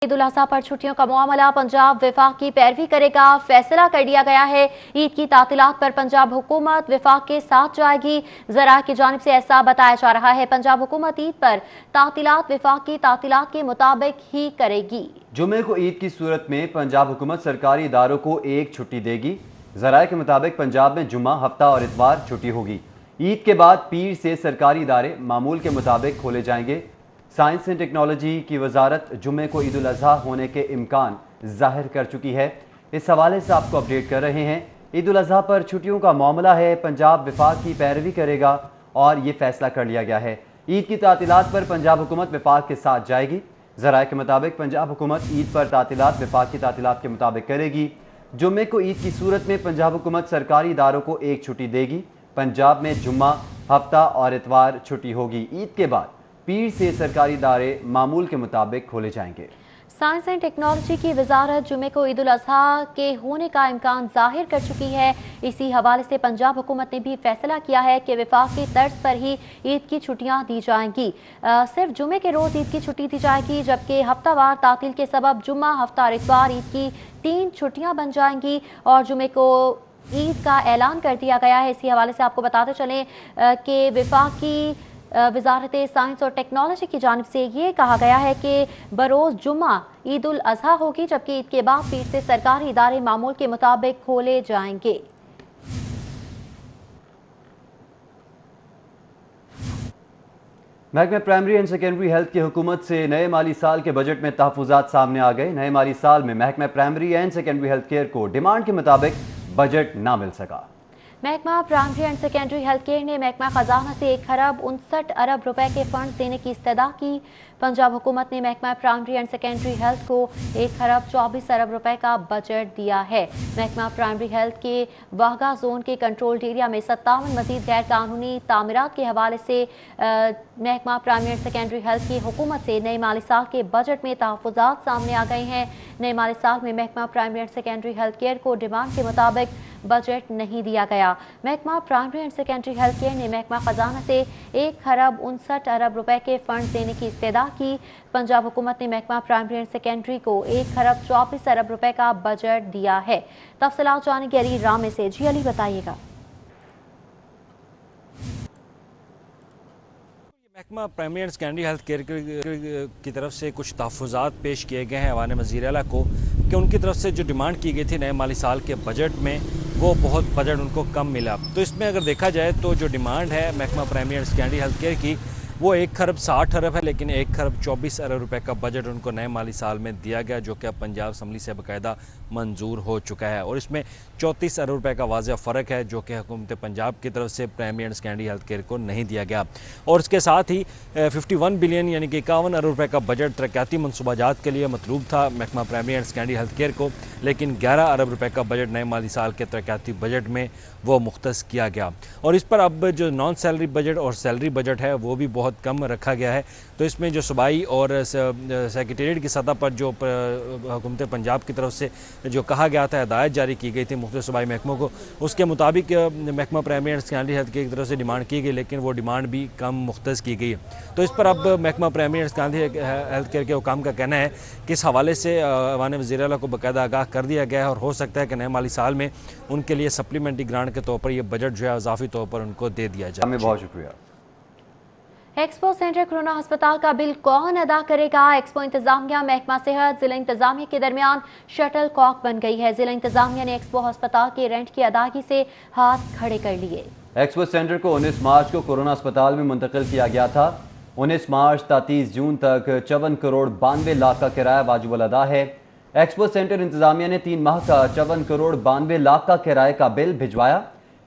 ईद उल अजहा पर छुट्टियों का मामला पंजाब वफाक की पैरवी करेगा। फैसला कर लिया गया है। ईद की तातीलात पर पंजाब हुकूमत वफाक के साथ जाएगी। ज़रा की जानिब से ऐसा बताया जा रहा है। पंजाब हुकूमत ईद पर तातीलात वफाक की तातीलात के मुताबिक ही करेगी। जुमे को ईद की सूरत में पंजाब हुकूमत सरकारी इदारों को एक छुट्टी देगी। ज़राए के मुताबिक पंजाब में जुम्मा, हफ्ता और इतवार छुट्टी होगी। ईद के बाद पीर से सरकारी इदारे मामूल के मुताबिक खोले जाएंगे। साइंस एंड टेक्नोलॉजी की वजारत जुमे को ईद उल अजहा होने के इम्कान जाहिर कर चुकी है। इस हवाले से आपको अपडेट कर रहे हैं। ईद उल अजहा पर छुट्टियों का मामला है, पंजाब वफाक की पैरवी करेगा और ये फैसला कर लिया गया है। ईद की तातीलात पर पंजाब हुकूमत वफाक के साथ जाएगी। ज़राए के मुताबिक पंजाब हुकूमत ईद पर तातीलात वफाक की तातीलात के मुताबिक करेगी। जुम्मे को ईद की सूरत में पंजाब हुकूमत सरकारी इदारों को एक छुट्टी देगी। पंजाब में जुम्मा, हफ्ता और इतवार छुट्टी होगी। ईद के बाद पीर से सरकारी इदारे मामूल के मुताबिक खोले जाएंगे। साइंस एंड टेक्नोलॉजी की वजारत जुमे को ईद उल अजहा के होने का इम्कान जाहिर कर चुकी है। इसी हवाले से पंजाब हुकूमत ने भी फैसला किया है कि वफाक की तर्ज पर ही ईद की छुट्टियां दी जाएंगी। सिर्फ जुमे के रोज़ ईद की छुट्टी दी जाएगी, जबकि हफ्तावार तातील के सबब जुम्मा, हफ्ता और इतवार ईद की 3 छुट्टियां बन जाएंगी और जुमे को ईद का ऐलान कर दिया गया है। इसी हवाले से आपको बताते चलें कि वफाक की वजारत साइंस और टेक्नोलॉजी की जानिब से ये कहा गया है कि बरोज़ जुम्मा ईद उल अजहा होगी, जबकि ईद के बाद पीर से सरकारी इदारे मामूल के मुताबिक खोले जाएंगे। महकमे प्राइमरी एंड सेकेंडरी हेल्थ की हुकूमत से नए माली साल के बजट में तहफ़्फ़ुज़ात सामने आ गए। नए माली साल में महकमे primary and secondary health care को डिमांड के मुताबिक बजट ना मिल सका। महकमा primary and secondary health care ने महकमा खजाना से 1 खरब 59 अरब रुपए के फंड देने की इस्तदा की। पंजाब हुकूमत ने महकमा प्राइमरी एंड सेकेंडरी हेल्थ को 1 खरब 24 अरब रुपए का बजट दिया है। महकमा प्राइमरी हेल्थ के वाहगा जोन के कंट्रोल्ड एरिया में 57 मजीद गैर कानूनी तामीरात के हवाले से महकमा प्राइमरी एंड सेकेंडरी हेल्थ की हुकूमत से नए माली साल के बजट में तहफ़्फ़ुज़ात सामने आ गए हैं। नए माली साल में महकमा primary and secondary health care को डिमांड के मुताबिक बजट नहीं दिया गया। महकमा primary and secondary health care ने महकमा खजाना से 1 खरब 59 अरब रुपए के फंड देने की इस्तदा की। पंजाब हुकूमत ने महकमा प्राइमरी एंड सेकेंडरी को 1 खरब 24 अरब रुपए का बजट दिया है। तफसीलात जानेंगे अली रामे से। जी अली, बताइएगा। महकमा primary and secondary health care की तरफ से कुछ तहफ़्फ़ुज़ात पेश किए गए हैं ऐवान वज़ीर आला को कि उनकी तरफ से जो डिमांड की गई थी नए माली साल के बजट में, वो बहुत बजट उनको कम मिला। तो इसमें अगर देखा जाए तो जो डिमांड है महकमा primary and secondary health care की, वो 1 खरब 60 अरब है, लेकिन 1 खरब 24 अरब रुपए का बजट उनको नए माली साल में दिया गया, जो कि अब पंजाब असम्बली से बाकायदा मंजूर हो चुका है। और इसमें 34 अरब रुपए का वाज़ेह फ़र्क है, जो कि हुकूमत पंजाब की तरफ से primary and secondary health care को नहीं दिया गया। और इसके साथ ही 51 बिलियन यानी कि 51 अरब रुपए का बजट तरक्याती मनसूबाजात के लिए मतलूब था महकमा primary and secondary health care को, लेकिन 11 अरब रुपए का बजट नए माली साल के तरक्याती बजट में वो मुख्तस किया गया। और इस पर अब जो नॉन सैलरी बजट और सैलरी बजट है वो भी बहुत कम रखा गया है। तो इसमें जो सूबाई और सेक्रेटेरिएट की सतह पर जो हुकूमत पंजाब की तरफ से जो कहा गया था, हिदायत जारी की गई थी मुख्तलिफ सूबाई महकमों को, उसके मुताबिक महकमा primary and secondary health care की तरफ से डिमांड की गई, लेकिन वो डिमांड भी कम मुख्तस की गई। तो इस पर अब महकमा primary and secondary health care के हुकाम का कहना है कि इस हवाले से ऐवान वज़ीर आला को बाकायदा आगाह कर दिया गया है और हो सकता है कि नए माली साल में उनके लिए सप्लीमेंट्री ग्रांट के तौर पर यह बजट जो है इजाफी तौर पर उनको दे दिया जाए। बहुत शुक्रिया। एक्सपो सेंटर कोरोना अस्पताल का बिल कौन अदा करेगा? एक्सपो इंतजामिया, महकमा सेहत, जिला इंतजामिया के दरमियान शटल कॉक बन गई है। जिला इंतजामिया ने एक्सपो अस्पताल के रेंट की अदायगी से हाथ खड़े कर लिए। एक्सपो सेंटर को 19 मार्च को कोरोना अस्पताल में मुंतकिल किया गया था। 19 मार्च ta 30 जून तक 54 करोड़ 92 लाख का किराया वाजिब अदा है। एक्सपो सेंटर इंतजामिया ने 3 माह का 54 करोड़ 92 लाख का किराए का बिल भिजवाया।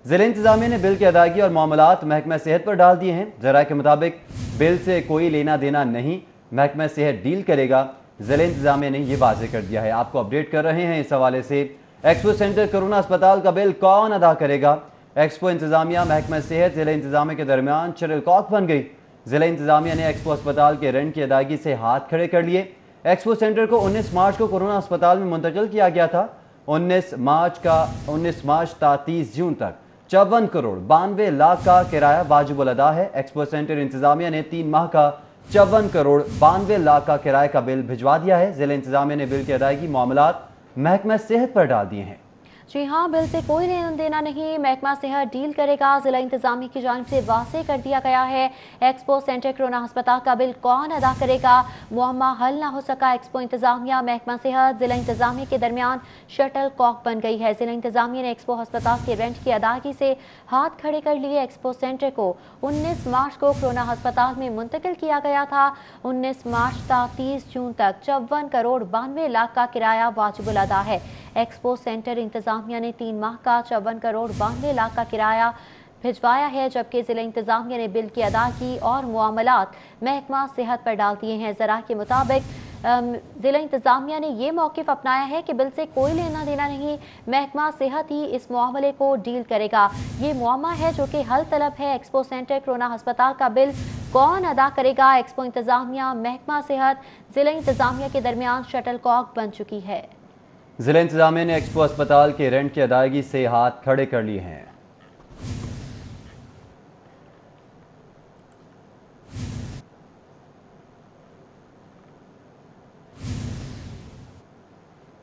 जिला इंतजामिया ने बिल की अदायगी और मामलात महकमा सेहत पर डाल दिए हैं। ज़राए के मुताबिक बिल से कोई लेना देना नहीं, महकमा सेहत डील करेगा। जिला इंतजामिया ने यह वाज़ेह कर दिया है। आपको अपडेट कर रहे हैं इस हवाले से। एक्सपो सेंटर कोरोना अस्पताल का बिल कौन अदा करेगा? एक्सपो इंतजामिया, महकमा सेहत, जिला इंतजामिया के दरमियान शटल कॉक बन गई। जिला इंतजामिया ने एक्सपो अस्पताल के रेंट की अदायगी से हाथ खड़े कर लिए। एक्सपो सेंटर को 19 मार्च को कोरोना अस्पताल में मुंतकिल किया गया था। 19 मार्च ta 30 जून तक 54 करोड़ 92 लाख का किराया वाजिब अदा है। एक्सपो सेंटर इंतजामिया ने 3 माह का 54 करोड़ 92 लाख का किराए का बिल भिजवा दिया है। जिला इंतजामिया ने बिल की अदायगी मामलात महकमा सेहत पर डाल दिए हैं। जी हाँ, बिल से कोई लेना देना नहीं, महकमा सेहत डील करेगा। जिला इंतजामिया की जानिब से वाज़ेह कर दिया गया है। एक्सपो सेंटर कोरोना अस्पताल का बिल कौन अदा करेगा, मुअम्मा हल ना हो सका। एक्सपो इंतजामिया महकमा सेहत जिला इंतजामिया के दरमियान शटल कॉक बन गई है। जिला इंतजामिया ने एक्सपो अस्पताल के रेंट की अदायगी से हाथ खड़े कर लिए। एक्सपो सेंटर को 19 मार्च को कोरोना अस्पताल में मुंतकिल किया गया था। 19 मार्च तक 30 जून तक 54 करोड़ 92 लाख का किराया वाजिबुल अदा है। एक्सपो सेंटर इंतजामिया ने 3 माह का 54 करोड़ 92 लाख का किराया भिजवाया है, जबकि जिला इंतजामिया ने बिल की अदायगी और मुआमलात महकमा सेहत पर डाल दिए हैं। ज़रा के मुताबिक जिला इंतजामिया ने ये मौक़िफ़ अपनाया है कि बिल से कोई लेना देना नहीं, महकमा सेहत ही इस मामले को डील करेगा। ये मुअम्मा है जो कि हल तलब है। एक्सपो सेंटर कोरोना अस्पताल का बिल कौन अदा करेगा, एक्सपो इंतजामिया महकमा सेहत जिला इंतजामिया के दरमियान शटल कॉक बन चुकी है। जिला इंतजामिया ने एक्सपो अस्पताल के रेंट की अदायगी से हाथ खड़े कर लिए हैं।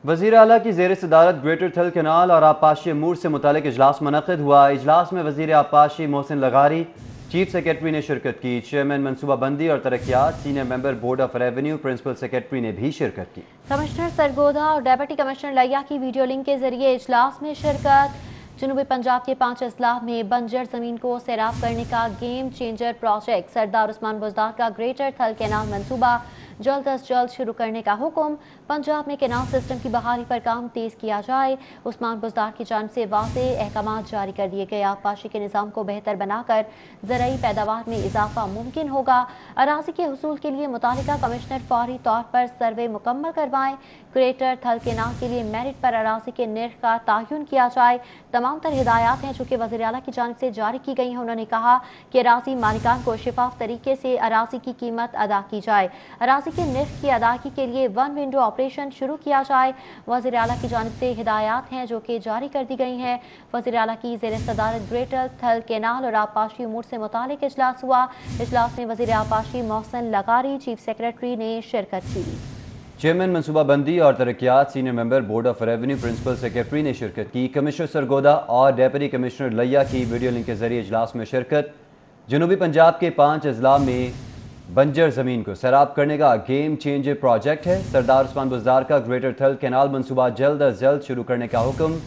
वज़ीर आला की ज़ेर सदारत ग्रेटर थल कैनाल और आबपाशी अमूर से मुतालिक इजलास मुनक़िद हुआ। इजलास में वज़ीर आबपाशी मोहसिन लगारी, चीफ सेक्रेटरी ने शिरकत की। चेयरमैन मनसूबा बंदी और तरक्यात, senior member board of revenue, principal secretary ने भी शिरकत की। कमिश्नर सरगोधा और डेप्यूटी कमिश्नर लिया की वीडियो लिंक के जरिए इजलास में शिरकत। जनूबी पंजाब के 5 अजला में बंजर जमीन को सैराब करने का गेम चेंजर प्रोजेक्ट, सरदार उस्मान बुज़दार का ग्रेटर थल कैनाल मनसूबा जल्द अज जल्द शुरू करने का हुक्म। पंजाब में कैनाल सिस्टम की बहाली पर काम तेज किया जाए। उस्मान बुज़दार की जानिब से वाज़ेह अहकाम जारी कर दिए गए। आबपाशी के निज़ाम को बेहतर बनाकर ज़राई पैदावार में इजाफा मुमकिन होगा। अराज़ी के हुसूल के लिए मुतालिका कमिश्नर फौरी तौर पर सर्वे मुकम्मल करवाएं। ग्रेटर थल कैनाल के लिए मेरिट पर अराज़ी के निर्ख का तयन किया जाए। तमाम तर हिदायत हैं जो कि वज़ीर आला की जानिब से जारी की गई हैं। उन्होंने कहा कि अराज़ी मालिकान को शिफाफ तरीके से अराज़ी की कीमत अदा की जाए। अराज़ी के निर्ख की अदायगी के लिए 1 विंडो ऑपरेशन शुरू किया जाए। वज़ीर आला की जानिब से हिदायत हैं जो कि जारी कर दी गई हैं। वज़ीर आला की ज़ेर सदारत ग्रेटर थल कैनाल और आबपाशी अमूर से मुतालिक इजलास हुआ। इजलास में वज़ीर आबपाशी मोहसिन लगारी, चीफ सेक्रेटरी ने शिरकत की। चेयरमैन मनसूबा बंदी और तरक्यात, senior member board of revenue, principal secretary ने शिरकत की। कमिश्नर सरगोदा और डेप्यूटी कमिश्नर लिया की वीडियो लिंक के जरिए इजलास में शिरकत। जनूबी पंजाब के 5 अजला में बंजर ज़मीन को सैराब करने का गेम चेंजर प्रोजेक्ट है। सरदार उस्मान बुज़दार का ग्रेटर थल कैनाल मनसूबा जल्द अज जल्द शुरू करने का हुक्म।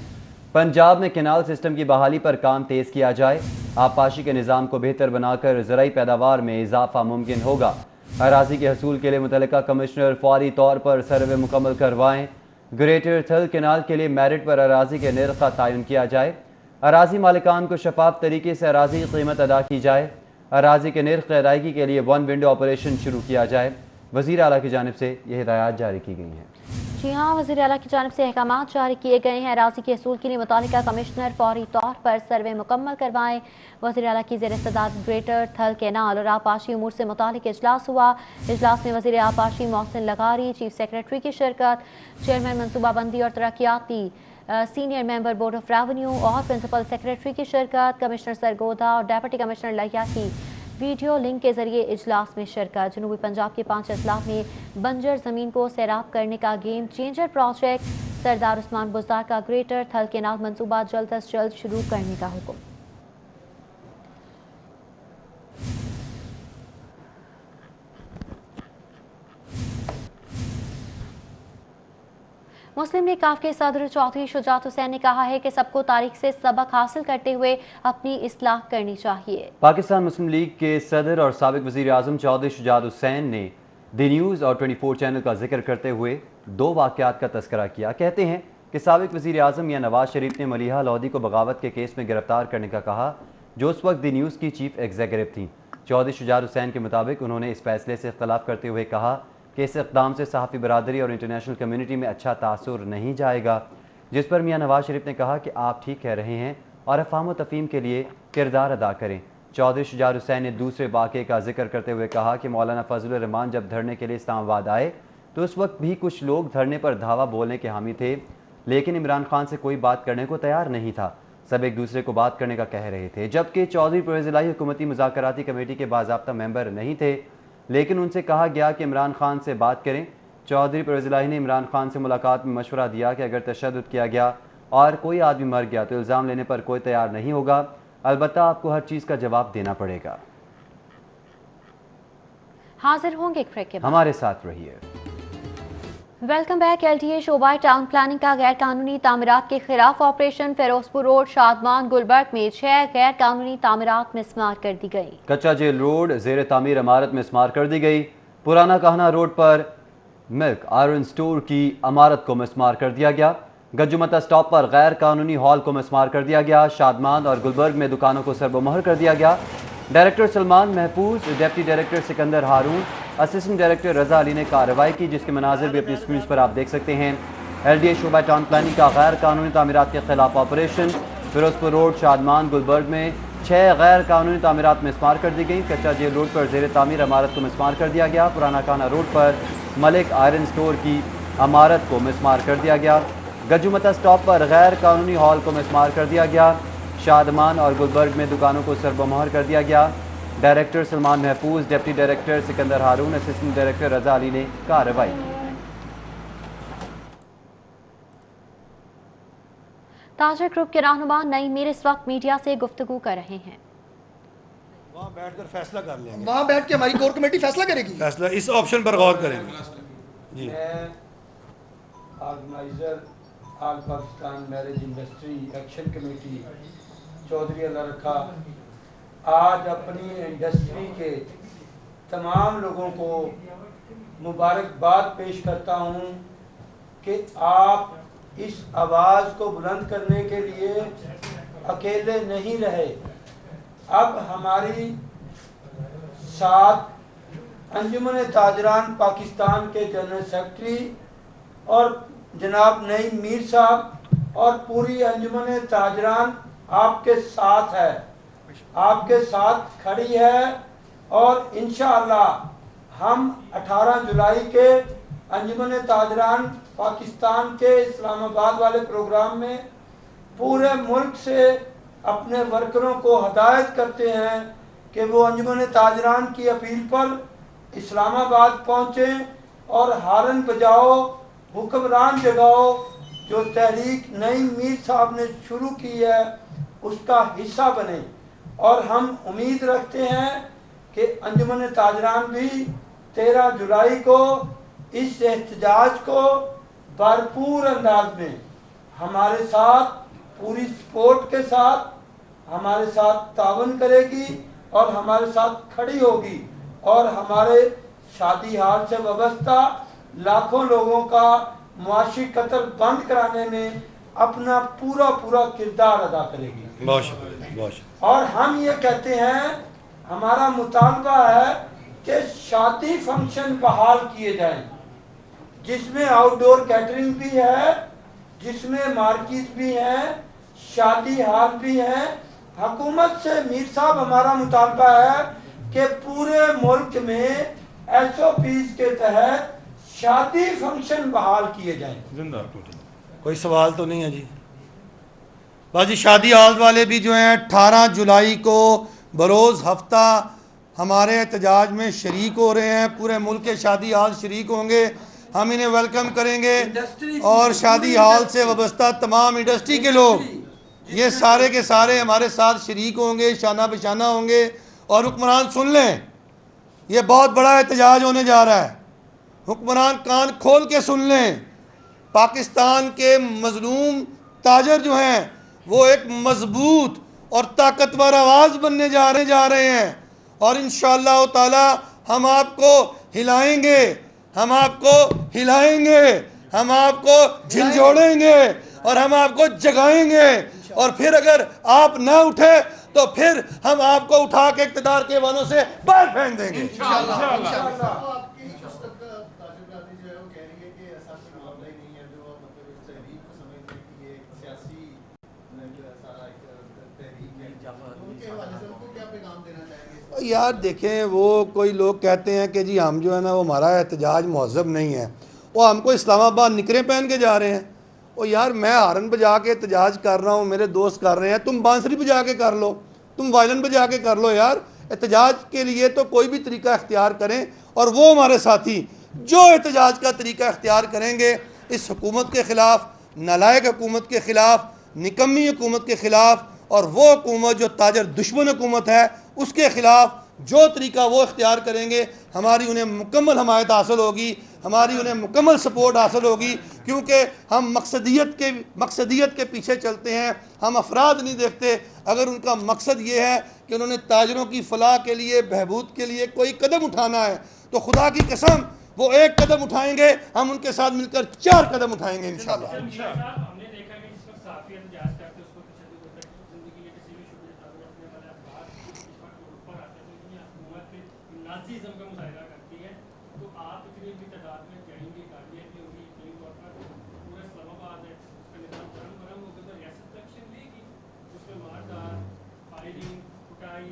पंजाब में कैनाल सिस्टम की बहाली पर काम तेज़ किया जाए। आबपाशी के निज़ाम को बेहतर बनाकर ज़राई पैदावार में इजाफा मुमकिन होगा। अराज़ी के हसूल के लिए मुतल्लिका कमिश्नर फौरी तौर पर सर्वे मुकम्मल करवाएं। ग्रेटर थल कैनाल के लिए मेरिट पर अराज़ी के निर्ख का तयन किया जाए। अराज़ी मालिकान को शफाफ तरीके से अराज़ी की कीमत अदा की जाए। अराज़ी के निर्ख की अदायगी के लिए 1 विंडो ऑपरेशन शुरू किया जाए। वज़ीर आला की जानिब से यह हिदायत जारी की गई हैं। जी हाँ, वज़ीर आला की जानिब से अहकाम जारी किए गए हैं। अराज़ी के हसूल के लिए मुतालिका कमिश्नर फौरी तौर पर सर्वे मुकम्मल करवाएं। वज़ीर आला की ज़ेर सदारत ग्रेटर थल कैनाल और आबपाशी अमूर से मुतालिक इजलास हुआ। इजलास में वज़ीर आबपाशी मोहसिन लगारी, चीफ सेक्रेटरी की शिरकत। चेयरमैन मनसूबा बंदी और तरक्याती, senior member board of revenue और प्रिंसिपल सेक्रेटरी की शिरकत। कमिश्नर सरगोधा और डेप्यूटी कमिश्नर लिया की वीडियो लिंक के जरिए इजलास में शिरकत। जनूबी पंजाब के 5 अजला में बंजर ज़मीन को सैराब करने का गेम चेंजर प्रोजेक्ट, सरदार उस्मान बुज़दार का ग्रेटर थल कैनाल मनसूबा जल्द अज जल्द शुरू करने का हुक्म। मुस्लिम लीग काफ के सदर चौधरी शुजात हुसैन ने कहा है कि सबको तारीख से सबक हासिल करते हुए अपनी इस्लाह करनी चाहिए। पाकिस्तान मुस्लिम लीग के सदर और साबिक वज़ीर आज़म चौधरी शुजात हुसैन ने दी न्यूज़ और 24 चैनल का जिक्र करते हुए 2 वाक़यात का तस्करा किया। कहते हैं कि साबिक वज़ीर आज़म या नवाज शरीफ ने मलिहा लोधी को बगावत के केस में गिरफ्तार करने का कहा, जो उस वक्त दी न्यूज़ की चीफ एग्जीक्यूटिव थी। चौधरी शुजात हुसैन के मुताबिक उन्होंने इस फैसले से इख्तलाफ करते हुए कहा कि इस इक़दाम से सहाफ़ी बरादरी और इंटरनेशनल कम्यूनिटी में अच्छा तासुर नहीं जाएगा। जिस पर मियाँ नवाज शरीफ ने कहा कि आप ठीक कह रहे हैं और अफ़ाम व तफ़हीम के लिए किरदार अदा करें। चौधरी शुजात हुसैन ने दूसरे वाक़े का जिक्र करते हुए कहा कि मौलाना फजलुर रहमान जब धरने के लिए इस्लामाबाद आए तो उस वक्त भी कुछ लोग धरने पर धावा बोलने के हामी थे, लेकिन इमरान खान से कोई बात करने को तैयार नहीं था। सब एक दूसरे को बात करने का कह रहे थे। जबकि चौधरी परवेज़ इलाही हुकूमती मुज़ाकराती कमेटी के बाज़ाब्ता मेंबर नहीं थे। لیکن ان سے کہا گیا کہ عمران خان سے بات کریں۔ چودھری پرویز الہی نے عمران خان سے ملاقات میں مشورہ دیا کہ اگر تشدد کیا گیا اور کوئی آدمی مر گیا تو الزام لینے پر کوئی تیار نہیں ہوگا، البتہ آپ کو ہر چیز کا جواب دینا پڑے گا۔ حاضر ہوں گے ایک بریک کے بعد، ہمارے ساتھ رہیے۔ Welcome back. LTA شعبہ ٹاؤن پلاننگ کا غیر قانونی تعمیرات کے خلاف آپریشن فیروز پور روڈ شادمان گلبرگ میں 6 غیر قانونی تعمیرات مسمار کر دی گئی۔ کچا جیل روڈ زیر تعمیر عمارت مسمار کر دی گئی۔ پرانا کہنا روڈ پر ملک آئرن سٹور کی عمارت کو مسمار کر دیا گیا۔ گجمتا سٹاپ پر غیر قانونی ہال کو مسمار کر دیا گیا۔ شادمان اور گلبرگ میں دکانوں کو سرب و مہر کر دیا گیا۔ Director Salman Mahfooz, deputy director Sikandar Haroon, assistant director Raza Ali نے کارروائی کی، جس کے مناظر بھی اپنی اسکرینز پر آپ دیکھ سکتے ہیں۔ LTA شعبہ ٹاؤن پلاننگ کا غیر قانونی تعمیرات کے خلاف آپریشن فیروز پور روڈ شادمان گلبرگ میں 6 غیر قانونی تعمیرات مسمار کر دی گئی۔ کچا جیل روڈ پر زیر تعمیر عمارت کو مسمار کر دیا گیا۔ پرانا کانا روڈ پر ملک آئرن سٹور کی عمارت کو مسمار کر دیا گیا۔ گجمتا سٹاپ پر غیر قانونی ہال کو مسمار کر دیا گیا۔ شادمان اور گلبرگ میں دکانوں کو سرب و مہر کر دیا گیا۔ Director Salman Mahfooz, deputy director Sikandar Haroon, assistant director Raza Ali نے کارروائی کی۔ تاجر گروپ کے رہنما نئی میر اس وقت میڈیا سے گفتگو کر رہے ہیں۔ وہاں بیٹھ کر فیصلہ کر لیں گے، وہاں بیٹھ کے ہماری کور کمیٹی فیصلہ کرے گی، فیصلہ اس آپشن پر غور کریں گے۔ جی میں organiser all Pakistan marriage industry action committee Chaudhry Allah Rakha آج اپنی انڈسٹری کے تمام لوگوں کو مبارکباد پیش کرتا ہوں کہ آپ اس آواز کو بلند کرنے کے لیے اکیلے نہیں رہے۔ اب ہماری ساتھ انجمن تاجران پاکستان کے جنرل سیکرٹری اور جناب نعیم میر صاحب اور پوری انجمن تاجران آپ کے ساتھ ہے، آپ کے ساتھ کھڑی ہے، اور انشاءاللہ ہم 18 جولائی کے انجمن تاجران پاکستان کے اسلام آباد والے پروگرام میں پورے ملک سے اپنے ورکروں کو ہدایت کرتے ہیں کہ وہ انجمن تاجران کی اپیل پر اسلام آباد پہنچیں اور ہارن بجاؤ، حکمران جگاؤ، جو تحریک نعیم میر صاحب نے شروع کی ہے اس کا حصہ بنیں۔ اور ہم امید رکھتے ہیں کہ انجمن تاجران بھی 13 جولائی کو اس احتجاج کو بھرپور انداز میں ہمارے ساتھ پوری سپورٹ کے ساتھ ہمارے ساتھ تعاون کرے گی اور ہمارے ساتھ کھڑی ہوگی، اور ہمارے شادی ہال سے وابستہ لاکھوں لوگوں کا معاشی قتل بند کرانے میں اپنا پورا کردار ادا کرے گی۔ بہت شکریہ، بہت شکریہ۔ اور ہم یہ کہتے ہیں، ہمارا مطالبہ ہے کہ شادی فنکشن بحال کیے جائیں، جس میں آؤٹ ڈور کیٹرنگ بھی ہے، جس میں مارکیٹ بھی ہیں، شادی ہال بھی ہیں۔ حکومت سے میر صاحب ہمارا مطالبہ ہے کہ پورے ملک میں SOPs کے تحت شادی فنکشن بحال کیے جائیں۔ زندہ کوئی سوال تو نہیں ہے جی؟ باجی شادی ہال والے بھی جو ہیں 18 جولائی کو بروز ہفتہ ہمارے احتجاج میں شریک ہو رہے ہیں، پورے ملک کے شادی ہال شریک ہوں گے، ہم انہیں ویلکم کریں گے، اور شادی ہال سے وابستہ تمام انڈسٹری کے لوگ یہ سارے کے سارے ہمارے ساتھ شریک ہوں گے، شانہ بشانہ ہوں گے۔ اور حکمران سن لیں، یہ بہت بڑا احتجاج ہونے جا رہا ہے، حکمران کان کھول کے سن لیں۔ پاکستان کے مظلوم تاجر جو ہیں وہ ایک مضبوط اور طاقتور آواز بننے جا رہے ہیں، اور انشاءاللہ تعالی ہم آپ کو ہلائیں گے، ہم آپ کو ہلائیں گے، ہم آپ کو جھنجھوڑیں گے، اور ہم آپ کو جگائیں گے، اور پھر اگر آپ نہ اٹھے تو پھر ہم آپ کو اٹھا کے اقتدار کے وانوں سے باہر پھینک دیں گے۔ یار دیکھیں، وہ کوئی لوگ کہتے ہیں کہ جی ہم جو ہے نا وہ ہمارا احتجاج مہذب نہیں ہے، وہ ہم کو اسلام آباد نکریں پہن کے جا رہے ہیں۔ وہ یار میں ہارن بجا کے احتجاج کر رہا ہوں، میرے دوست کر رہے ہیں، تم بانسری بجا کے کر لو، تم وائلن بجا کے کر لو، یار احتجاج کے لیے تو کوئی بھی طریقہ اختیار کریں، اور وہ ہمارے ساتھی جو احتجاج کا طریقہ اختیار کریں گے اس حکومت کے خلاف، نالائق حکومت کے خلاف، نکمی حکومت کے خلاف، اور وہ حکومت جو تاجر دشمن حکومت ہے اس کے خلاف جو طریقہ وہ اختیار کریں گے، ہماری انہیں مکمل حمایت حاصل ہوگی، ہماری انہیں مکمل سپورٹ حاصل ہوگی، کیونکہ ہم مقصدیت کے پیچھے چلتے ہیں، ہم افراد نہیں دیکھتے۔ اگر ان کا مقصد یہ ہے کہ انہوں نے تاجروں کی فلاح کے لیے، بہبود کے لیے کوئی قدم اٹھانا ہے، تو خدا کی قسم وہ ایک قدم اٹھائیں گے، ہم ان کے ساتھ مل کر 4 قدم اٹھائیں گے انشاءاللہ۔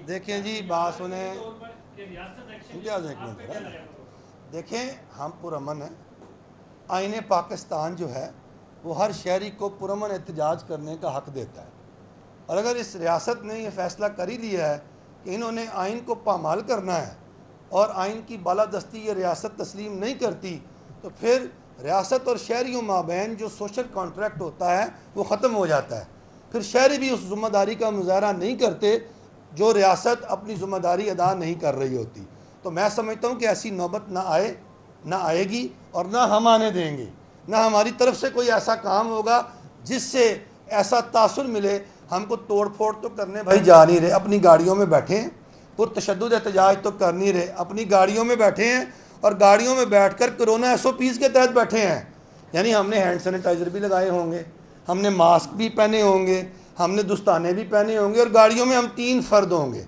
دیکھیں جی بات سنیں، دیکھیں ہم پرامن ہیں، آئین پاکستان جو ہے وہ ہر شہری کو پرامن احتجاج کرنے کا حق دیتا ہے، اور اگر اس ریاست نے یہ فیصلہ کر ہی لیا ہے کہ انہوں نے آئین کو پامال کرنا ہے اور آئین کی بالادستی یہ ریاست تسلیم نہیں کرتی، تو پھر ریاست اور شہریوں مابین جو سوشل کانٹریکٹ ہوتا ہے وہ ختم ہو جاتا ہے، پھر شہری بھی اس ذمہ داری کا مظاہرہ نہیں کرتے جو ریاست اپنی ذمہ داری ادا نہیں کر رہی ہوتی۔ تو میں سمجھتا ہوں کہ ایسی نوبت نہ آئے گی، اور نہ ہم آنے دیں گے، نہ ہماری طرف سے کوئی ایسا کام ہوگا جس سے ایسا تاثر ملے۔ ہم کو توڑ پھوڑ تو کرنے بھائی جا نہیں رہے، اپنی گاڑیوں میں بیٹھے ہیں، پرتشدد احتجاج تو کر نہیں رہے، اپنی گاڑیوں میں بیٹھے ہیں، اور گاڑیوں میں بیٹھ کر کرونا SOPs کے تحت بیٹھے ہیں، یعنی ہم نے ہینڈ سینیٹائزر بھی لگائے ہوں گے، ہم نے ماسک بھی پہنے ہوں گے، ہم نے دستانے بھی پہنے ہوں گے، اور گاڑیوں میں ہم 3 فرد ہوں گے،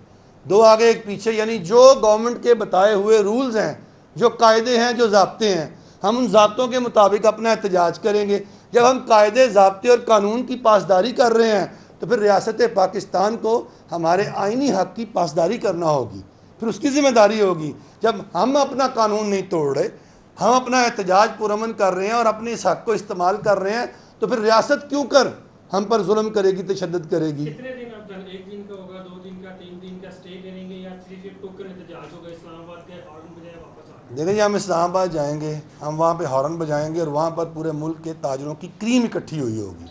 2 آگے 1 پیچھے، یعنی جو گورنمنٹ کے بتائے ہوئے رولز ہیں، جو قاعدے ہیں، جو ضابطے ہیں، ہم ان ضابطوں کے مطابق اپنا احتجاج کریں گے۔ جب ہم قاعدے، ضابطے اور قانون کی پاسداری کر رہے ہیں تو پھر ریاست پاکستان کو ہمارے آئینی حق کی پاسداری کرنا ہوگی، پھر اس کی ذمہ داری ہوگی۔ جب ہم اپنا قانون نہیں توڑ رہے، ہم اپنا احتجاج پرامن کر رہے ہیں اور اپنے اس حق کو استعمال کر رہے ہیں، تو پھر ریاست کیوں کر ہم پر ظلم کرے گی، تشدد کرے گی؟ کتنے دن اب 1 دن کا ہوگا، 2 دن کا، 3 دن کا اسٹے کریں گے، یا صرف ٹوکن احتجاج ہوگا اسلام آباد کے ہارن بجائے واپس آ گئے؟ دیکھیں جی، ہم اسلام آباد جائیں گے، ہم وہاں پہ ہارن بجائیں گے، اور وہاں پر پورے ملک کے تاجروں کی کریم اکٹھی ہوئی ہوگی۔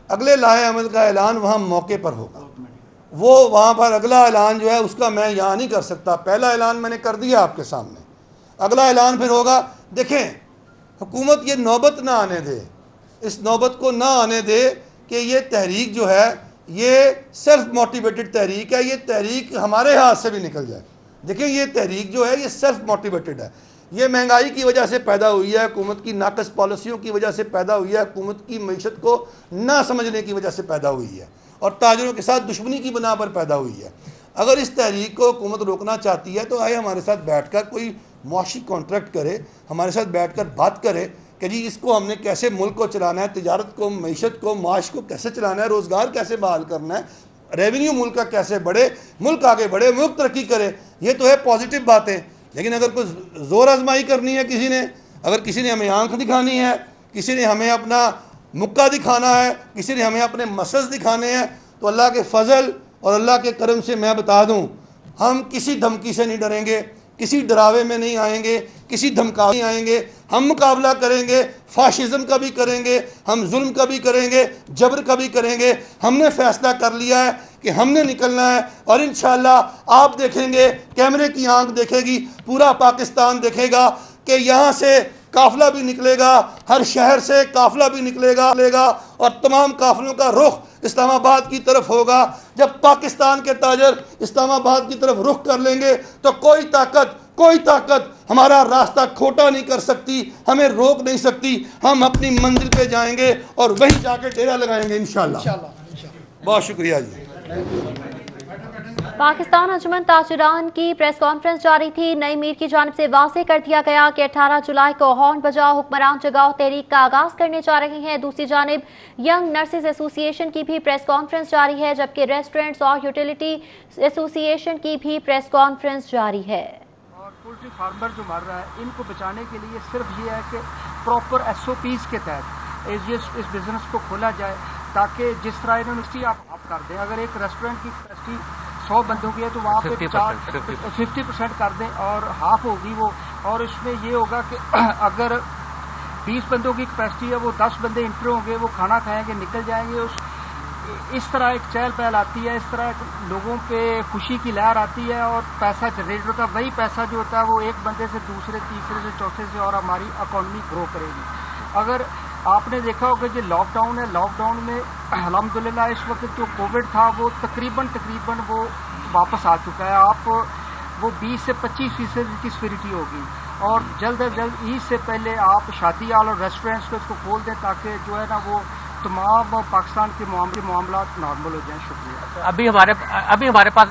اگلے لائحہ عمل کا اعلان وہاں موقع پر ہوگا، وہ وہاں پر اگلا اعلان جو ہے اس کا میں یہاں نہیں کر سکتا، پہلا اعلان میں نے کر دیا آپ کے سامنے، اگلا اعلان پھر ہوگا۔ دیکھیں حکومت یہ نوبت نہ آنے دے، اس نوبت کو نہ آنے دے کہ یہ تحریک جو ہے یہ سیلف موٹیویٹڈ تحریک ہے، یہ تحریک ہمارے ہاتھ سے بھی نکل جائے۔ دیکھیں یہ تحریک جو ہے یہ سیلف موٹیویٹڈ ہے، یہ مہنگائی کی وجہ سے پیدا ہوئی ہے، حکومت کی ناقص پالیسیوں کی وجہ سے پیدا ہوئی ہے، حکومت کی معیشت کو نہ سمجھنے کی وجہ سے پیدا ہوئی ہے، اور تاجروں کے ساتھ دشمنی کی بنا پر پیدا ہوئی ہے۔ اگر اس تحریک کو حکومت روکنا چاہتی ہے تو آئے ہمارے ساتھ بیٹھ کر کوئی معاشی کانٹریکٹ کرے، ہمارے ساتھ بیٹھ کر بات کرے کہ جی اس کو ہم نے کیسے ملک کو چلانا ہے، تجارت کو، معیشت کو، معاش کو کیسے چلانا ہے، روزگار کیسے بحال کرنا ہے، ریونیو ملک کا کیسے بڑھے، ملک آگے بڑھے، ملک ترقی کرے۔ یہ تو ہے پازیٹیو باتیں، لیکن اگر کوئی زور آزمائی کرنی ہے کسی نے، اگر کسی نے ہمیں آنکھ دکھانی ہے، کسی نے ہمیں اپنا مکہ دکھانا ہے، کسی نے ہمیں اپنے مسز دکھانے ہیں، تو اللہ کے فضل اور اللہ کے کرم سے میں بتا دوں، ہم کسی دھمکی سے نہیں ڈریں گے، کسی ڈراوے میں نہیں آئیں گے، کسی دھمکاوے نہیں آئیں گے، ہم مقابلہ کریں گے، فاشزم کا بھی کریں گے، ہم ظلم کا بھی کریں گے، جبر کا بھی کریں گے۔ ہم نے فیصلہ کر لیا ہے کہ ہم نے نکلنا ہے، اور انشاءاللہ آپ دیکھیں گے، کیمرے کی آنکھ دیکھے گی، پورا پاکستان دیکھے گا کہ یہاں سے قافلہ بھی نکلے گا، ہر شہر سے قافلہ بھی نکلے گا، اور تمام قافلوں کا رخ اسلام آباد کی طرف ہوگا۔ جب پاکستان کے تاجر اسلام آباد کی طرف رخ کر لیں گے تو کوئی طاقت ہمارا راستہ کھوٹا نہیں کر سکتی، ہمیں روک نہیں سکتی، ہم اپنی منزل پہ جائیں گے اور وہیں جا کے ڈیرا لگائیں گے انشاءاللہ۔ بہت شکریہ جی۔ پاکستان انجمن تاجران کی پریس کانفرنس جاری تھی۔ نئی میر کی جانب سے واضح کر دیا گیا کہ 18 جولائی کو ہارن بجاؤ حکمران جگاؤ تحریک کا آغاز کرنے جا رہے ہیں۔ دوسری جانب ینگ نرسز ایسوسی ایشن کی بھی پریس کانفرنس جاری ہے، جبکہ ریسٹورنٹس اور یوٹیلیٹی ایسوسی ایشن کی بھی پریس کانفرنس جاری ہے۔ اور پولٹری فارمر جو مر رہا ہے ان کو بچانے کے لیے صرف یہ ہے کہ پراپر SOPs کے تحت اس بزنس کو کھولا جائے، تاکہ جس طرح انہوں نے آپ کر دیں، اگر ایک ریسٹورنٹ کی کیپیسٹی 100 बंदों की है तो वहाँ पे 50% कर दें और हाफ होगी वो। और इसमें ये होगा कि अगर 20 बंदों की कैपेसिटी है, वो 10 बंदे इंटर होंगे, वो खाना खाएंगे, निकल जाएंगे। इस तरह एक चहल पहल आती है, इस तरह एक लोगों पे खुशी की लहर आती है और पैसा जनरेट होता है। वही पैसा जो होता है वो एक बंदे से दूसरे, तीसरे से, चौथे से और हमारी इकॉनमी ग्रो करेगी। अगर आपने देखा होगा जो लॉकडाउन है, लॉकडाउन में अल्हम्दुलिल्लाह इस वक्त जो कोविड था वो तकरीबन वो वापस आ चुका है। आप वो 20 से 25% की स्पिरिटी होगी और जल्द अज जल्द ईद से पहले आप शादी हॉल और रेस्टोरेंट्स को इसको खोल दें ताकि जो है ना वो तमाम पाकिस्तान के मामला नॉर्मल हो जाएं। शुक्रिया। अभी हमारे पास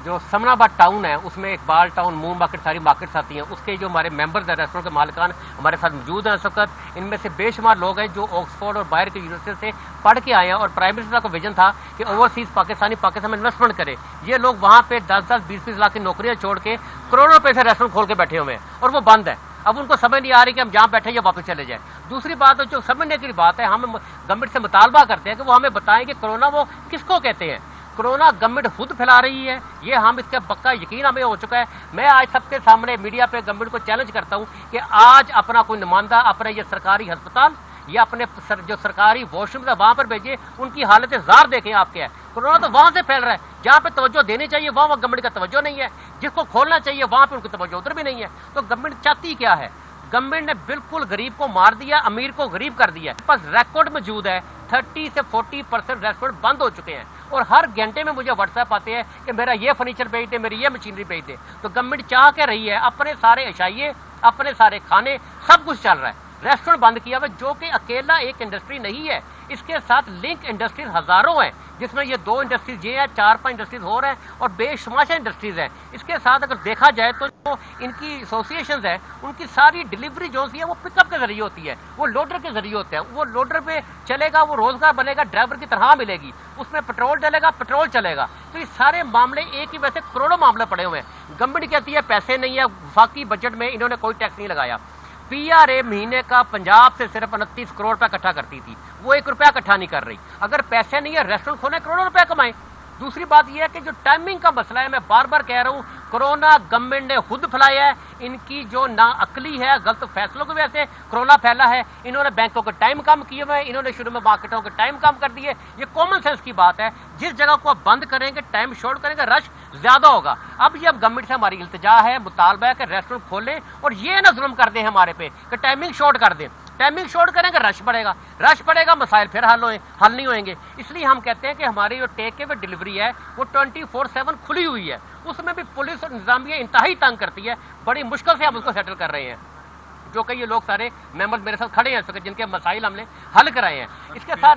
जो समनाबाद टाउन है उसमें इकबाल टाउन, मून मार्केट, सारी मार्केट्स आती हैं। उसके जो हमारे मेंबर्स हैं, रेस्टोरेंट के मालिकान हमारे साथ मौजूद हैं इस वक्त। इनमें से बेशुमार लोग हैं जो ऑक्सफोर्ड और बाहर की यूनिवर्सिटी से पढ़ के आए हैं और प्राइम मिनिस्टर का विजन था कि ओवरसीज पाकिस्तान में इन्वेस्टमेंट करे। ये लोग वहाँ पे 10-10, 20-20 लाख की नौकरियाँ छोड़ के करोड़ों रुपए से रेस्टोरेंट खोल के बैठे हुए हैं और वो बंद है। अब उनको समझ नहीं आ रही कि हम जहाँ बैठे या वापस चले जाएं। दूसरी बात जो समझने की बात है, हम गवर्नमेंट से मुतालबा करते हैं कि वो हमें बताएं कि कोरोना वो किसको कहते हैं। कोरोना गवर्नमेंट खुद फैला रही है, ये हम इसका पक्का यकीन हमें हो चुका है। मैं आज सबके सामने मीडिया पे गवर्नमेंट को चैलेंज करता हूं कि आज अपना कोई नुमाइंदा अपने ये सरकारी अस्पताल या अपने जो सरकारी वॉशरूम है वहां पर भेजिए, उनकी हालत जार देखें आप क्या है। कोरोना तो वहां से फैल रहा है, जहां पे तवज्जो देनी चाहिए वहां गवर्नमेंट का तवज्जो नहीं है, जिसको खोलना चाहिए वहां पे उनकी तवज्जो उधर भी नहीं है। तो गवर्नमेंट चाहती क्या है? गवर्नमेंट ने बिल्कुल गरीब को मार दिया, अमीर को गरीब कर दिया। बस रिकॉर्ड मौजूद है, 30 से 40% रेस्टोरेंट बंद हो चुके हैं और हर घंटे में मुझे व्हाट्सएप आते हैं कि मेरा ये फर्नीचर भेज दे, मेरी ये मशीनरी भेज दे। तो गवर्नमेंट चाह के रही है अपने सारे अशाइये, अपने सारे खाने, सब कुछ चल रहा है। रेस्टोरेंट बंद किया हुआ, जो कि अकेला एक इंडस्ट्री नहीं है, इसके साथ लिंक इंडस्ट्रीज हजारों हैं, जिसमें ये 2 इंडस्ट्रीज ये हैं, 4-5 इंडस्ट्रीज हो रहे हैं और बेशुमार इंडस्ट्रीज हैं। इसके साथ अगर देखा जाए तो जो इनकी एसोसिएशंस है उनकी सारी डिलीवरी जो है वो पिकअप के जरिए होती है, वो लोडर के जरिए होते हैं। वो लोडर पे चलेगा, वो रोजगार बनेगा, ड्राइवर की तरह मिलेगी, उसमें पेट्रोल डलेगा, पेट्रोल चलेगा। तो ये सारे मामले एक ही वैसे करोड़ों मामले पड़े हुए हैं। गवर्नमेंट कहती है पैसे नहीं है, वफाकी बजट में इन्होंने कोई टैक्स नहीं लगाया। PRA महीने का पंजाब से सिर्फ 29 करोड़ रुपया इकट्ठा करती थी, वो 1 रुपया इकट्ठा नहीं कर रही। अगर पैसे नहीं है, रेस्टोरेंट खोले, करोड़ों रुपया कमाएं। दूसरी बात यह है कि जो टाइमिंग का मसला है, मैं बार बार कह रहा हूं, कोरोना गवर्नमेंट ने खुद फैलाया है। इनकी जो नाअक्ली है, गलत फैसलों की वजह से कोरोना फैला है। इन्होंने बैंकों के टाइम कम किए हुए हैं, इन्होंने शुरू में मार्केटों के टाइम कम कर दिए। ये कॉमन सेंस की बात है, जिस जगह को आप बंद करेंगे, टाइम शॉर्ट करेंगे, रश ज्यादा होगा। अब ये गवर्नमेंट से हमारी इल्तिजा है, मुतालबा है कि रेस्टोरेंट खोलें और ये ना जुल्म कर दें हमारे पे कि टाइमिंग शॉर्ट कर दें। टाइमिंग शॉर्ट करेंगे, रश बढ़ेगा, मसाइल फिर हल नहीं होंगे। इसलिए हम कहते हैं कि हमारी जो टेक अवे डिलीवरी है वो 24/7 खुली हुई है। उसमें भी पुलिस और इंतजामिया इंतहाई तंग करती है, बड़ी मुश्किल से हम उसको सेटल कर रहे हैं। जो कि ये लोग सारे मेंबर मेरे साथ खड़े हैं, जिनके मसाइल हमने हल कराए हैं। इसके साथ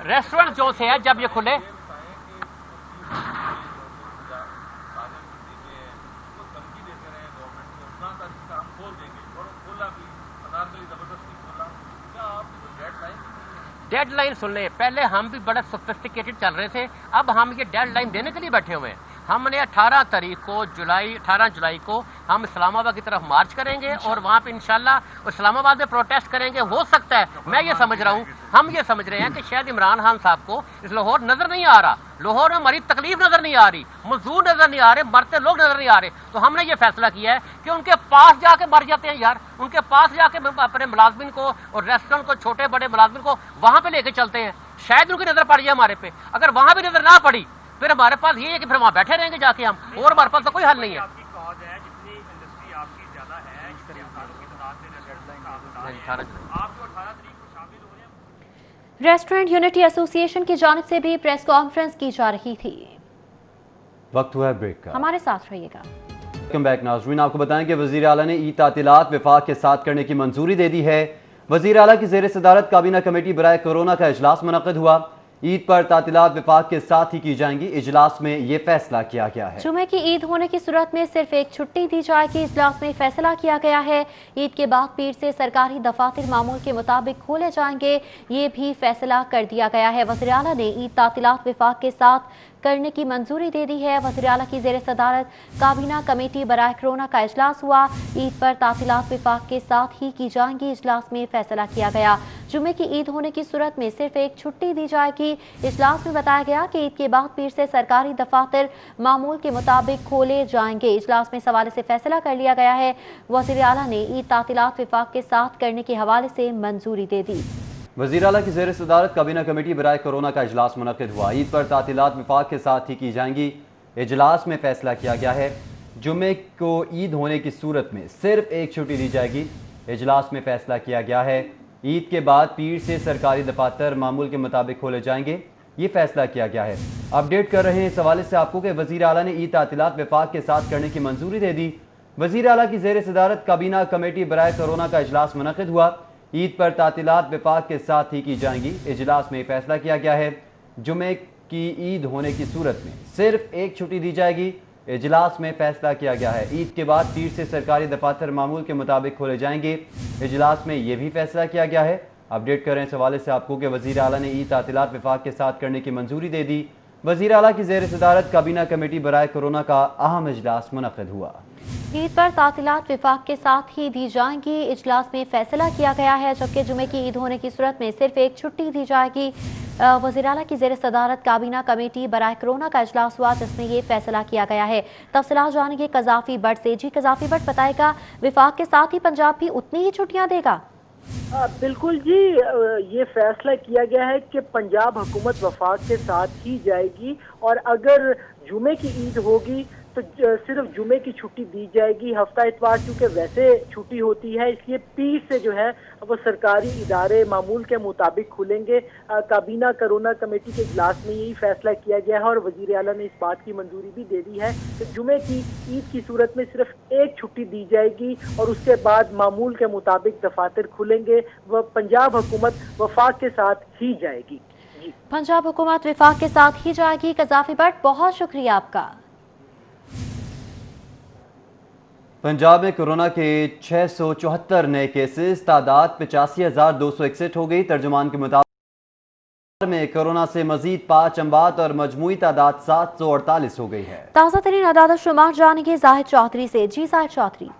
रेस्टोरेंट जो से है, जब ये खुले, डेडलाइन सुन ले। पहले हम भी बड़ा सोफिस्टिकेटेड चल रहे थे, अब हम ये डेडलाइन देने के लिए बैठे हुए हैं। हमने 18 जुलाई को हम इस्लामाबाद की तरफ मार्च करेंगे और वहाँ पे इंशाल्लाह इस्लामाबाद में प्रोटेस्ट करेंगे। हो सकता है, मैं ये समझ रहा हूँ, हम ये समझ रहे हैं कि शायद इमरान खान साहब को इस लाहौर नजर नहीं आ रहा, लाहौर में हमारी तकलीफ नजर नहीं आ रही, मजदूर नजर नहीं आ रहे, मरते लोग नजर नहीं आ रहे। तो हमने ये फैसला किया है कि उनके पास जाके मर जाते हैं यार, उनके पास जाके अपने मुलाजमिन को और रेस्टोरेंट को, छोटे बड़े मुलाजमिन को वहां पे लेके चलते हैं, शायद उनकी नजर पड़ जाए हमारे पे। अगर वहां भी नजर ना पड़ी फिर हमारे पास ये है कि फिर वहां बैठे रहेंगे जाके हम, और हमारे पास तो कोई हल नहीं है। रेस्टोरेंट यूनिटी एसोसिएशन की जानिब से भी प्रेस कॉन्फ्रेंस की जा रही थी। वक्त हुआ है ब्रेक का, हमारे साथ रहिएगा। वेलकम बैक नाज़रीन। आपको बताएं कि वज़ीर आला ने ईद तातीलात वफाक के साथ करने की मंजूरी दे दी है। वज़ीर आला की ज़ेर सदारत काबीना कमेटी बराए कोरोना का इजलास मुनक़्क़िद हुआ। ईद पर तातीलात वफाक के साथ ही की जाएंगी। इजलास में ये फैसला किया गया है। जुमे की ईद होने की सूरत में सिर्फ एक छुट्टी दी जाएगी। इजलास में फैसला किया गया है ईद के बाद पीर से सरकारी दफातर मामूल के मुताबिक खोले जाएंगे, ये भी फैसला कर दिया गया है। वज़ीर आला ने ईद तातीलात वफाक के साथ करने की मंजूरी दे दी है। वज़ीर आला की ज़ेर सदारत काबीना कमेटी बराए कोरोना का इजलास हुआ। ईद पर तातीलात वफाक के साथ ही की जाएंगी। इजलास में फैसला किया गया जुमे की ईद होने की सूरत में सिर्फ एक छुट्टी दी जाएगी। इजलास में बताया गया कि ईद के बाद पीर से सरकारी दफातर मामूल के मुताबिक खोले जाएंगे। इजलास में इस हवाले से फैसला कर लिया गया है। वज़ीर आला ने ईद तातीलात विफाक के साथ करने के हवाले से मंजूरी दे दी। वज़ीर आला की ज़ेर सदारत काबीना कमेटी बराए कोरोना का इजलास मुनक़िद हुआ। ईद पर तातीलात विफाक के साथ ही की जाएंगी। इजलास में फैसला किया गया है जुम्मे को ईद होने की सूरत में सिर्फ एक छुट्टी दी जाएगी। इजलास में फैसला किया गया है ईद के बाद पीर से सरकारी दफातर मामूल के मुताबिक खोले जाएंगे। ये फैसला किया गया है। अपडेट कर रहे हैं इस हवाले से आपको कि वज़ीर आला ने ईद तातीलात विफाक के साथ करने की मंजूरी दे दी। वज़ीर आला की ज़ेर सदारत काबीना कमेटी बराए कोरोना का इजलास मुनक़िद हुआ। ईद पर तातीलात विफाक के साथ ही की जाएंगी। इजलास में फैसला किया गया है जुमे की ईद होने की सूरत में सिर्फ एक छुट्टी दी जाएगी। इजलास में फैसला किया गया है ईद के बाद पीर से सरकारी दफातर मामूल के मुताबिक खोले जाएंगे। इजलास में यह भी फैसला किया गया है। अपडेट करें इस हवाले से आपको कि वज़ीर आला ने ईद तातीलात विफाक के साथ करने की मंजूरी दे दी। वज़ीर आला की ज़ेर सदारत काबीना कमेटी बराए कोरोना का अहम इजलास मुनक़िद हुआ। ईद पर तातीलात विफाक के साथ ही दी जाएंगी। इजलास में फैसला किया गया है जबकि जुमे की ईद होने की सूरत में सिर्फ एक छुट्टी दी जाएगी। वज़ीर आला की ज़ेर सदारत काबीना कमेटी बराए कोरोना का इजलास हुआ जिसमें ये फैसला किया गया है। तफसीलात जानेंगे कज़ाफ़ी बट से। जी कज़ाफ़ी बट बताएगा, विफाक के साथ ही पंजाब भी उतनी ही छुट्टियाँ देगा? बिल्कुल जी, ये फैसला किया गया है कि पंजाब हुकूमत वफाक के साथ ही जाएगी और अगर जुमे की ईद होगी तो सिर्फ जुमे की छुट्टी दी जाएगी। हफ्ता इतवार चूँकि वैसे छुट्टी होती है इसलिए पीर से जो है वो सरकारी इदारे मामूल के मुताबिक खुलेंगे। काबीना कोरोना कमेटी के इजलास में यही फैसला किया गया है और वज़ीर आला ने इस बात की मंजूरी भी दे दी है कि जुमे की ईद की सूरत में सिर्फ एक छुट्टी दी जाएगी और उसके बाद मामूल के मुताबिक दफातर खुलेंगे। वह पंजाब हुकूमत वफाक के साथ ही जाएगी। जी, पंजाब हुकूमत विफाक के साथ ही जाएगी। कज़ाफ़ी बट बहुत शुक्रिया आपका। पंजाब में कोरोना के 674 नए केसेस, तादाद 85,261 हो गई। तर्जुमान के मुताबिक में कोरोना से मजीद 5 अमवात और मजमूई तादाद 748 हो गई है। ताज़ा तरीन अदाद शुमार जानेंगे जाहिद चौधरी से। जी जाहिद चौधरी।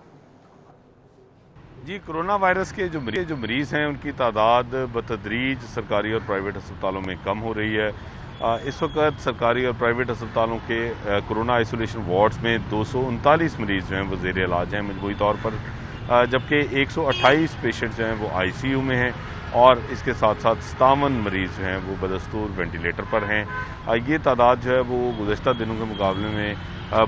जी, कोरोना वायरस के जो मरीज़ हैं उनकी तादाद बतदरीज सरकारी और प्राइवेट अस्पतालों में कम हो रही है। इस वक्त सरकारी और प्राइवेट अस्पतालों के कोरोना आइसोलेशन वार्ड्स में 239 मरीज़ जो हैं वो ज़ेर इलाज हैं मजबूरी तौर पर, जबकि 128 पेशेंट जो हैं वो ICU में हैं और इसके साथ साथ 57 मरीज़ जो हैं वो बदस्तूर वेंटिलेटर पर हैं। ये तादाद जो है वो गुज़श्ता दिनों के मुकाबले में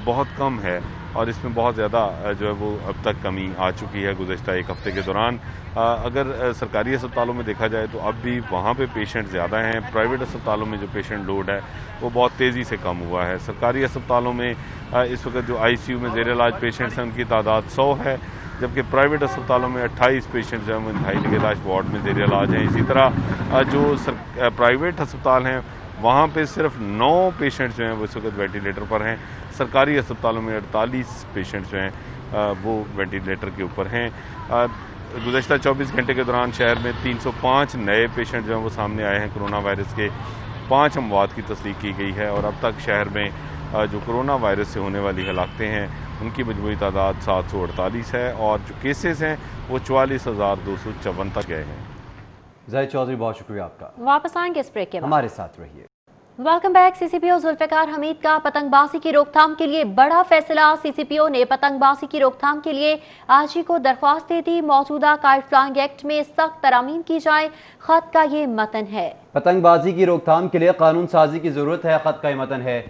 बहुत कम है और इसमें बहुत ज़्यादा जो है वो अब तक कमी आ चुकी है गुज़श्ता एक हफ़्ते के दौरान। अगर सरकारी अस्पतालों में देखा जाए तो अब भी वहाँ पे पेशेंट ज़्यादा हैं। प्राइवेट अस्पतालों में जो पेशेंट लोड है वो बहुत तेज़ी से कम हुआ है। सरकारी अस्पतालों में इस वक्त जो ICU में ज़ेर इलाज पेशेंट्स हैं उनकी तादाद 100 है, जबकि प्राइवेट अस्पतालों में 28 पेशेंट जो हैं वो इंतहाई निगहदाश्त वार्ड में ज़ेर इलाज हैं। इसी तरह जो प्राइवेट अस्पताल हैं वहाँ पे सिर्फ 9 पेशेंट जो हैं वो इस वक्त वेंटिलेटर पर हैं। सरकारी अस्पतालों में 48 पेशेंट जो हैं वो वेंटिलेटर के ऊपर हैं। गुज़श्ता 24 घंटे के दौरान शहर में 305 नए पेशेंट जो हैं वो सामने आए हैं कोरोना वायरस के। 5 अमवात की तस्दीक की गई है और अब तक शहर में जो कोरोना वायरस से होने वाली हलाकतें हैं उनकी मजमूई तादाद 748 है और जो केसेस हैं वो 44,254 तक गए हैं। जाहिद चौधरी, बहुत शुक्रिया आपका। वापस आएंगे इस ब्रेक के बाद। हमारे साथ रहिए। Welcome back. CCPO Zulfiqar Hameed का पतंगबाजी की रोकथाम के लिए बड़ा फैसला। CCPO ने पतंगबाजी की रोकथाम के लिए IG को दरख्वास्त दे दी। मौजूदा काइट फ्लाइंग एक्ट में सख्त तरामीम की जाए। खत का ये मतन है। पतंगबाजी की रोकथाम के लिए कानून साजी की जरूरत है। खत का ये मतन है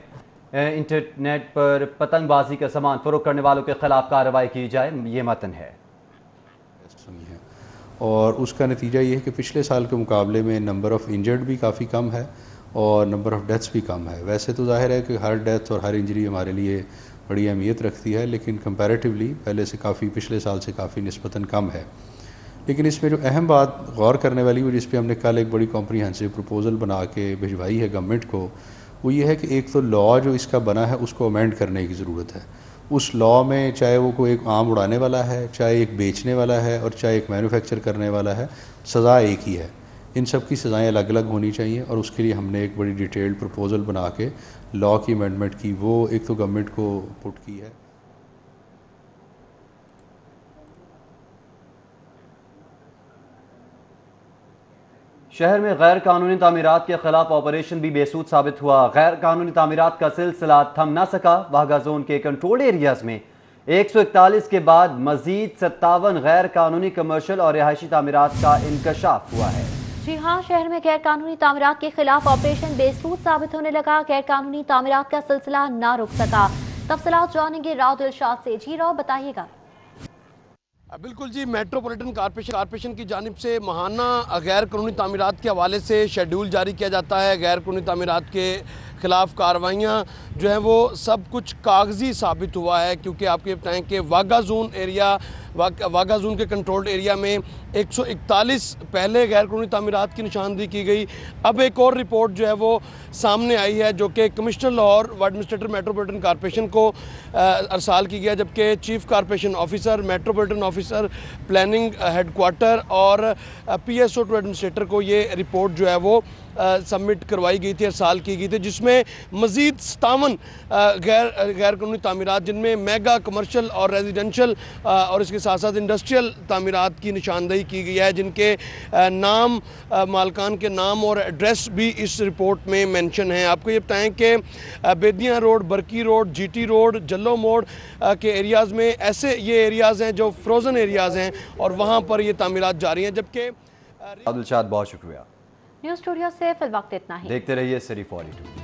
इंटरनेट पर पतंगबाजी का सामान फरोख्त करने वालों के खिलाफ कार्रवाई की जाए। ये मतन है और उसका नतीजा ये है कि पिछले साल के मुकाबले में नंबर ऑफ़ इंजर्ड भी काफ़ी कम है और नंबर ऑफ़ डेथ्स भी कम है। वैसे तो जाहिर है कि हर डेथ और हर इंजरी हमारे लिए बड़ी अहमियत रखती है, लेकिन कंपैरेटिवली पहले से काफ़ी, पिछले साल से काफ़ी निस्बतन कम है। लेकिन इसमें जो अहम बात गौर करने वाली, जिस पे हमने कल एक बड़ी कॉम्प्रिहेंसिव प्रपोज़ल बना के भिजवाई है गवर्नमेंट को, वो ये है कि एक तो लॉ जो इसका बना है उसको अमेंड करने की ज़रूरत है। उस लॉ में चाहे वो कोई एक आम उड़ाने वाला है, चाहे एक बेचने वाला है और चाहे एक मैन्युफैक्चर करने वाला है, सज़ा एक ही है। इन सब की सज़ाएँ अलग अलग होनी चाहिए और उसके लिए हमने एक बड़ी डिटेल्ड प्रपोज़ल बना के लॉ की अमेंडमेंट की, वो एक तो गवर्नमेंट को पुट की है। شہر میں غیر قانونی تعمیرات کے خلاف آپریشن بھی بے سود ثابت ہوا. غیر قانونی تعمیرات کا سلسلہ تھم نہ سکا. واہگہ زون کے کنٹرول ایریاز میں 141 کے بعد مزید 57 غیر قانونی کمرشل اور رہائشی تعمیرات کا انکشاف ہوا ہے. جی ہاں، شہر میں غیر قانونی تعمیرات کے خلاف آپریشن بے سود ثابت ہونے لگا. غیر قانونی تعمیرات کا سلسلہ نہ رک سکا. تفصیلات جانیں گے راؤ دلشاد سے. جی راؤ، بتائیے گا. بالکل جی، میٹروپولیٹن کارپوریشن کی جانب سے ماہانہ غیر قانونی تعمیرات کے حوالے سے شیڈول جاری کیا جاتا ہے. غیر قانونی تعمیرات کے خلاف کارروائیاں جو ہیں وہ سب کچھ کاغذی ثابت ہوا ہے، کیونکہ آپ کو یہ بتائیں کہ واہگہ زون کے کنٹرول ایریا میں 141 پہلے غیر قانونی تعمیرات کی نشاندہی کی گئی. اب ایک اور رپورٹ جو ہے وہ سامنے آئی ہے جو کہ کمشنر لاہور و ایڈمنسٹریٹر میٹروپولیٹن کارپوریشن کو ارسال کی گیا، جبکہ chief corporation officer, metropolitan officer, planning head quarter اور P S O to administrator کو یہ رپورٹ جو ہے وہ سبمٹ کروائی گئی تھی، ارسال کی گئی تھی، جس میں مزید 57 غیر قانونی تعمیرات، جن میں میگا کمرشل اور ریزیڈنشل اور اس کے ساتھ ساتھ انڈسٹریل تعمیرات کی نشاندہی کی گئی ہے، جن کے نام، مالکان کے نام اور ایڈریس بھی اس رپورٹ میں مینشن ہیں. آپ کو یہ بتائیں کہ Bedian road, Barki road, G T road, Jallo Mor کے ایریاز میں ایسے یہ ایریاز ہیں جو فروزن ایریاز ہیں اور وہاں پر یہ تعمیرات جاری ہیں. جبکہ عبدالشاد، بہت شکریہ. نیوز اسٹوڈیو سے فی الوقت اتنا ہی. دیکھتے رہیے سری 42.